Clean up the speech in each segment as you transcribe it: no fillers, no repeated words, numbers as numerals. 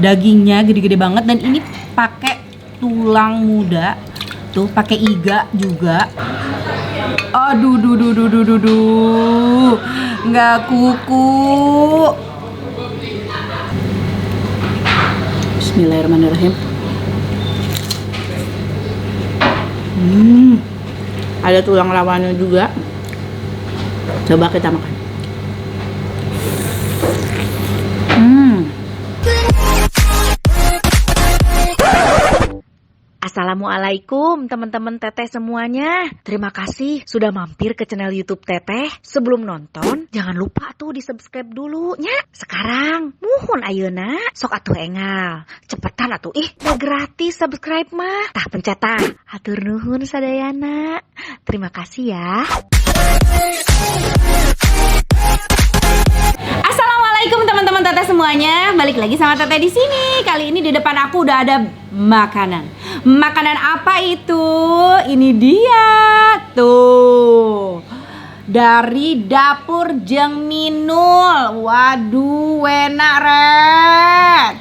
dagingnya gede-gede banget dan ini pakai tulang muda. Tuh, pakai iga juga. Aduh, nggak kuku. Bismillahirrahmanirrahim. Ada tulang rawannya juga. Coba kita makan. Assalamualaikum teman-teman Teteh semuanya. Terima kasih sudah mampir ke channel YouTube Teteh. Sebelum nonton, jangan lupa tuh di-subscribe dulu nya. Sekarang, muhun ayeuna, sok atuh engal. Cepetan atuh, udah gratis subscribe mah. Tah pencet tah. Hatur nuhun sadayana. Terima kasih ya. Assalamualaikum teman-teman Teteh semuanya. Balik lagi sama Teteh di sini. Kali ini di depan aku udah ada makanan. Makanan apa itu? Ini dia tuh. Dari dapur Jeng Minul. Waduh, enak re.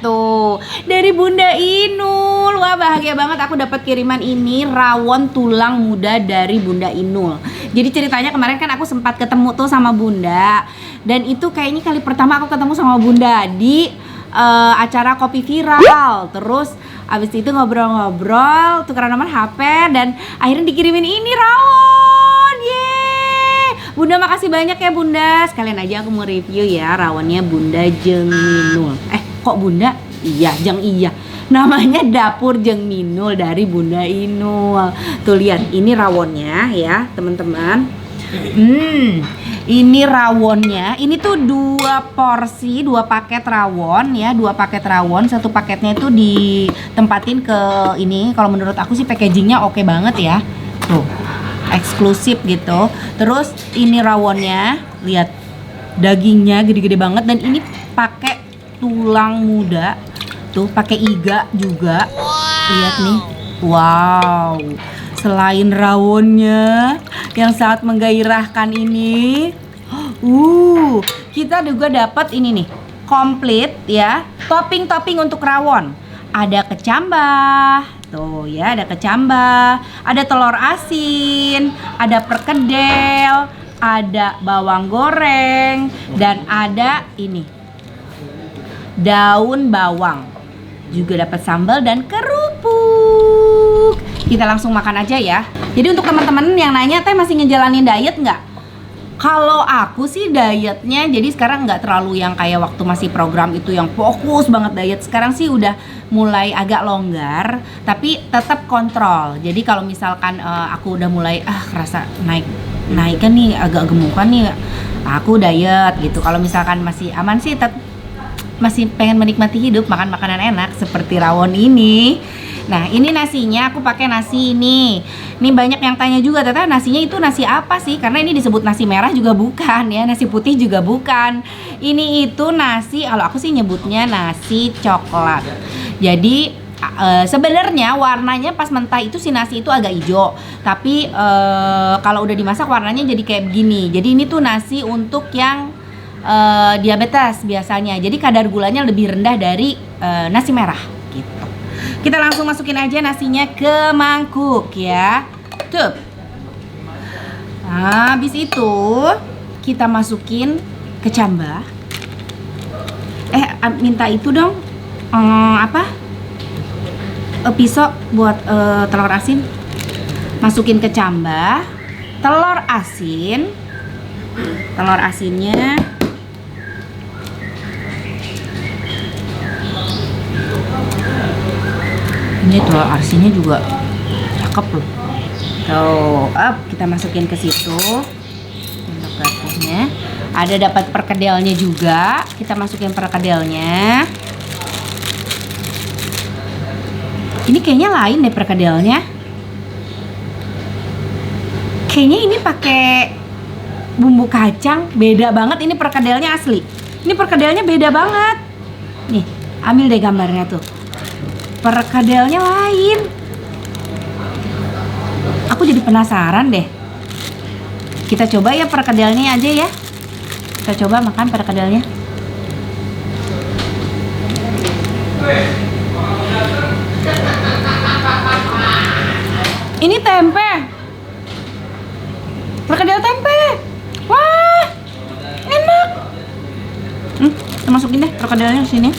Tuh, dari Bunda Inul. Wah, bahagia banget aku dapat kiriman ini, rawon tulang muda dari Bunda Inul. Jadi ceritanya kemarin kan aku sempat ketemu tuh sama Bunda. Dan itu kayaknya kali pertama aku ketemu sama Bunda di acara kopi viral. Terus abis itu ngobrol-ngobrol, tukeran nomor HP, dan akhirnya dikirimin ini rawon. Yeay, Bunda makasih banyak ya Bunda. Sekalian aja aku mau review ya rawonnya Bunda Jeng Minul. Kok Bunda? Iya, Jeng iya. Namanya dapur Jeng Minul dari Bunda Inul. Tuh lihat, ini rawonnya ya teman-teman. Ini rawonnya, ini tuh 2 porsi, 2 paket rawon ya, 2 paket rawon. Satu paketnya itu ditempatin ke ini. Kalau menurut aku sih packagingnya oke banget ya. Tuh, eksklusif gitu. Terus ini rawonnya, lihat dagingnya gede-gede banget dan ini pakai tulang muda. Tuh, pakai iga juga. Lihat nih. Wow. Selain rawonnya yang sangat menggairahkan ini, kita juga dapat ini nih, komplit ya, topping untuk rawon. Ada kecambah, tuh ya, ada kecambah, ada telur asin, ada perkedel, ada bawang goreng, dan ada ini, daun bawang. Juga dapat sambal dan kerupuk. Kita langsung makan aja ya. Jadi untuk teman-teman yang nanya, Teh masih ngejalanin diet nggak? Kalau aku sih dietnya, jadi sekarang nggak terlalu yang kayak waktu masih program itu yang fokus banget diet. Sekarang sih udah mulai agak longgar, tapi tetap kontrol. Jadi kalau misalkan aku udah mulai kerasa naik kan nih, agak gemukan nih, aku diet gitu. Kalau misalkan masih aman sih, masih pengen menikmati hidup, makan makanan enak seperti rawon ini. Nah, ini nasinya aku pakai nasi ini. Ini banyak yang tanya juga, Teteh nasinya itu nasi apa sih? Karena ini disebut nasi merah juga bukan ya, nasi putih juga bukan. Ini itu nasi, kalau aku sih nyebutnya nasi coklat. Jadi sebenarnya warnanya pas mentah itu si nasi itu agak hijau, tapi kalau udah dimasak warnanya jadi kayak begini. Jadi ini tuh nasi untuk yang diabetes biasanya. Jadi kadar gulanya lebih rendah dari nasi merah gitu. Kita langsung masukin aja nasinya ke mangkuk ya. Tuh. Nah, habis itu kita masukin kecambah. Minta itu dong. Pisau buat telur asin. Masukin kecambah, telur asin. Telur asinnya ini, telur asinnya juga cakep loh. Tuh, kita masukin ke situ. Untuk garpunya ada dapat perkedelnya juga. Kita masukin perkedelnya. Ini kayaknya lain deh perkedelnya. Kayaknya ini pakai bumbu kacang, beda banget. Ini perkedelnya asli. Ini perkedelnya beda banget. Nih, ambil deh gambarnya tuh. Perkedelnya lain. Aku jadi penasaran deh. Kita coba ya perkedelnya aja ya. Kita coba makan perkedelnya. Ini tempe. Perkedel tempe. Wah, enak. Kita masukin deh perkedelnya ke sini.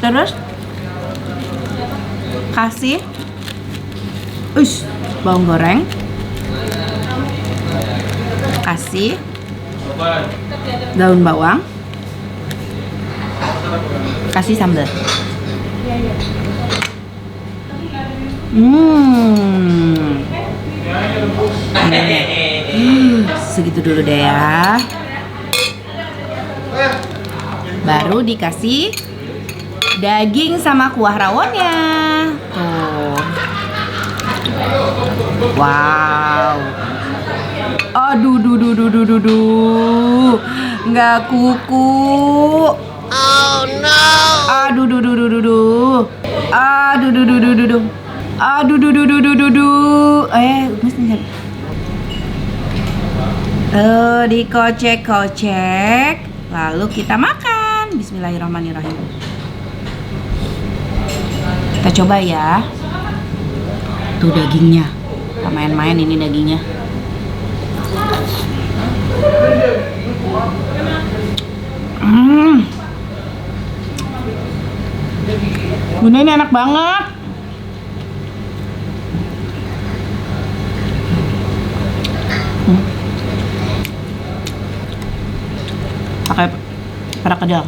Terus kasih bawang goreng. Kasih daun bawang. Kasih sambal. Segitu dulu deh ya. Baru dikasih daging sama kuah rawonnya. Tuh. Wow. Aduh, nggak kuku. Oh no. Aduh, mesti dikocek-kocek, lalu kita makan. Bismillahirrahmanirrahim. Kita coba ya. Tuh dagingnya. Kita main-main ini dagingnya. Bunda, ini enak banget. Pakai perkedel.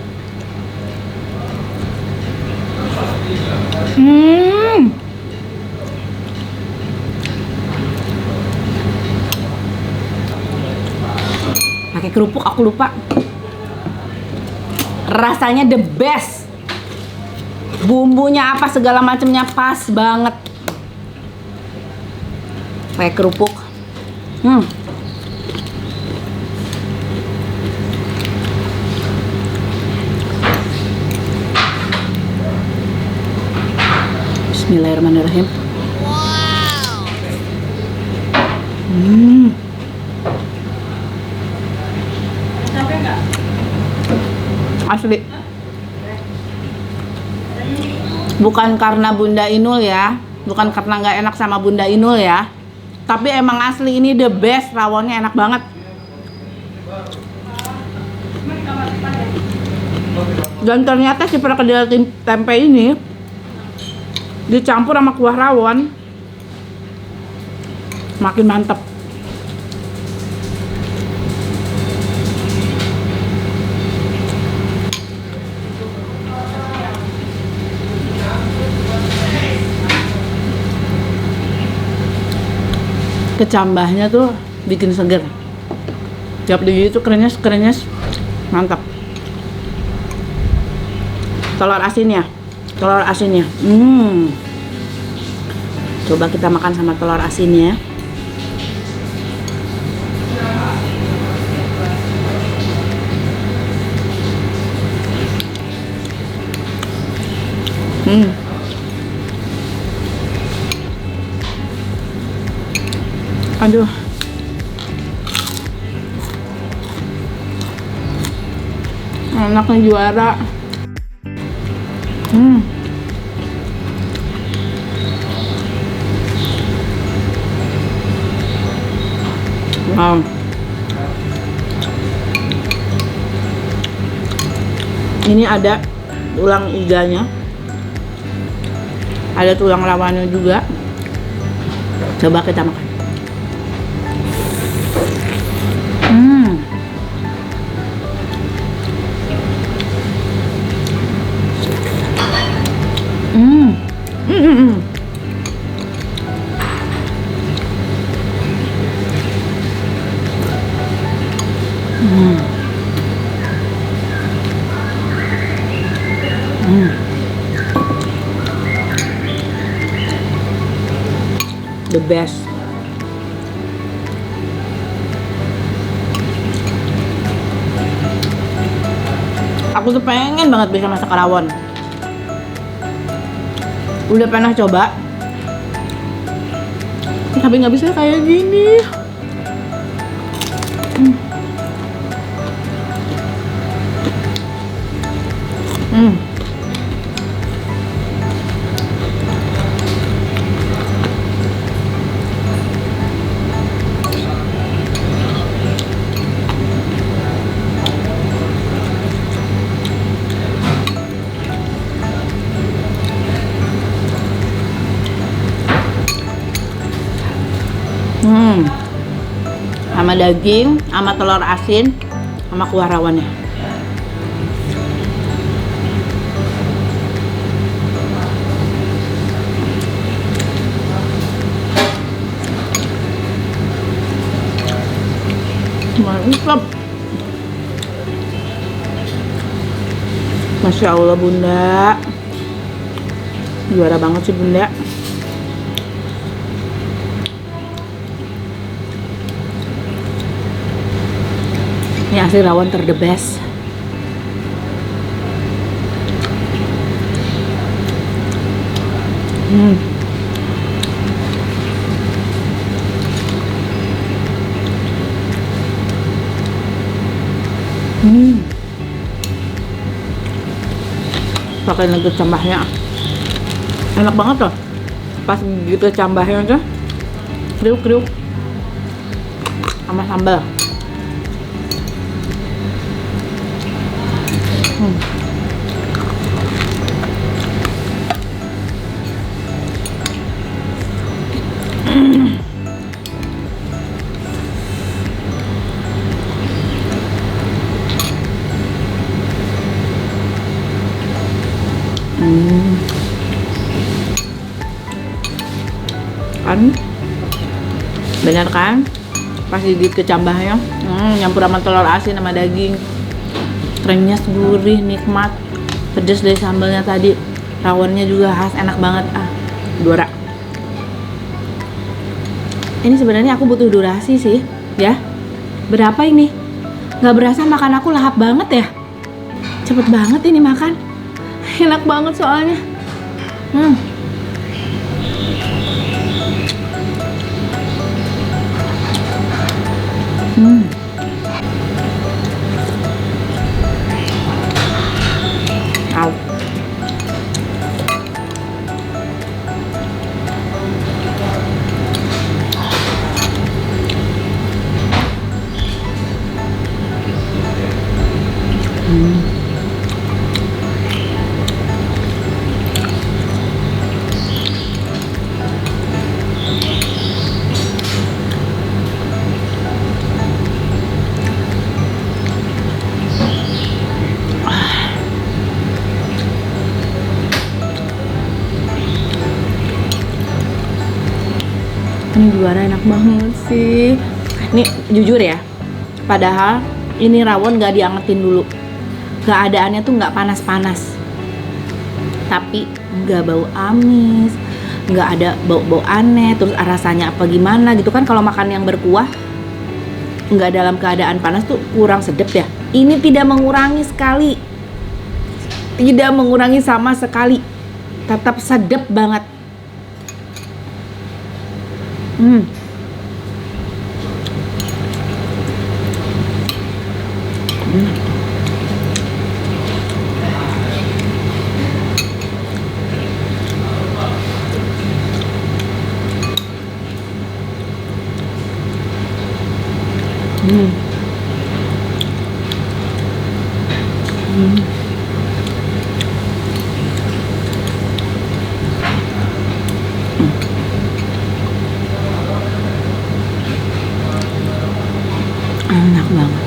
Pakai kerupuk, aku lupa. Rasanya the best. Bumbunya apa segala macamnya pas banget. Pakai kerupuk. Bismillahirrahmanirrahim. Asli. Bukan karena Bunda Inul ya, bukan karena nggak enak sama Bunda Inul ya, tapi emang asli ini the best. Rawonnya enak banget. Dan ternyata si perkedel tempe ini dicampur sama kuah rawon makin mantep. Kecambahnya tuh bikin seger. Tiap digigit tuh krenyes, mantap. Telur asinnya. Coba kita makan sama telur asinnya. Aduh. Enaknya juara. Wow. Ini ada tulang iganya. Ada tulang lawannya juga. Coba kita makan. The best. Aku tuh pengen banget bisa masak rawon. Udah pernah coba, tapi nggak bisa kayak gini. sama daging, sama telur asin, sama kuah rawannya. Mantap. Masya Allah Bunda, juara banget sih Bunda. Ini asli rawon ter the best. Pakai nugget cambahnya enak banget loh, pas gitu cambahnya aja kriuk-kriuk sama sambal. Kan bener kan, pas gigit kecambahnya nyampur sama telur asin sama daging, krenyes, gurih, nikmat, pedes dari sambalnya tadi, rawonnya juga khas, enak banget. Juara. Ini sebenarnya aku butuh durasi sih ya. Berapa ini? Nggak berasa makan aku lahap banget ya, cepet banget ini makan, enak banget soalnya. Au. Ini juara, enak banget sih. Nih jujur ya, padahal ini rawon gak diangetin dulu, keadaannya tuh gak panas-panas, tapi gak bau amis, gak ada bau-bau aneh, terus rasanya apa gimana gitu kan. Kalau makan yang berkuah gak dalam keadaan panas tuh kurang sedap ya. Ini tidak mengurangi sekali, tidak mengurangi sama sekali, tetap sedap banget. Enak banget.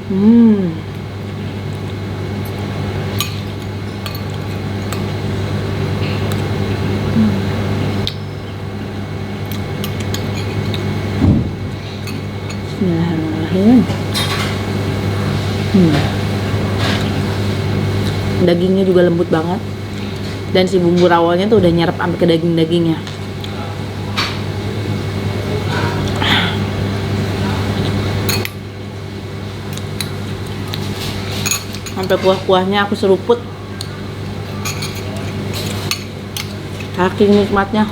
Bismillahirrahmanirrahim. Dagingnya juga lembut banget, dan si bumbu rawonnya tuh udah nyerap sampai ke daging-dagingnya. Sampai kuah-kuahnya aku seruput, saking nikmatnya.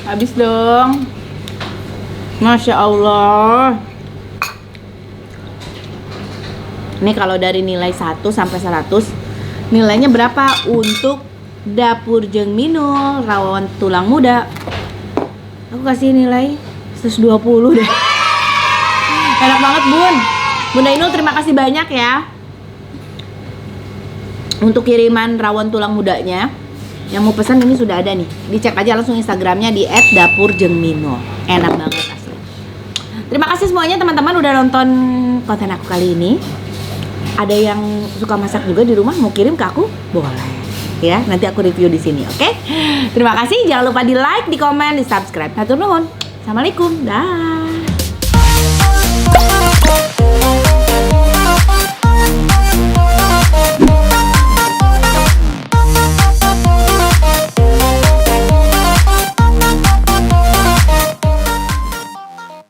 Habis dong. Masya Allah. Ini kalau dari nilai 1 sampai 100, nilainya berapa untuk dapur Jeung Minul rawon tulang muda? Aku kasih nilai 120 deh. Enak banget Bun. Bunda Inul terima kasih banyak ya untuk kiriman rawon tulang mudanya. Yang mau pesan ini sudah ada nih. Dicek aja langsung Instagramnya di @dapurjengmino. Enak banget asli. Terima kasih semuanya teman-teman udah nonton konten aku kali ini. Ada yang suka masak juga di rumah mau kirim ke aku? Boleh. Ya, nanti aku review di sini, oke? Terima kasih. Jangan lupa di like, di komen, di subscribe. Hatur nuhun. Assalamualaikum. Dah.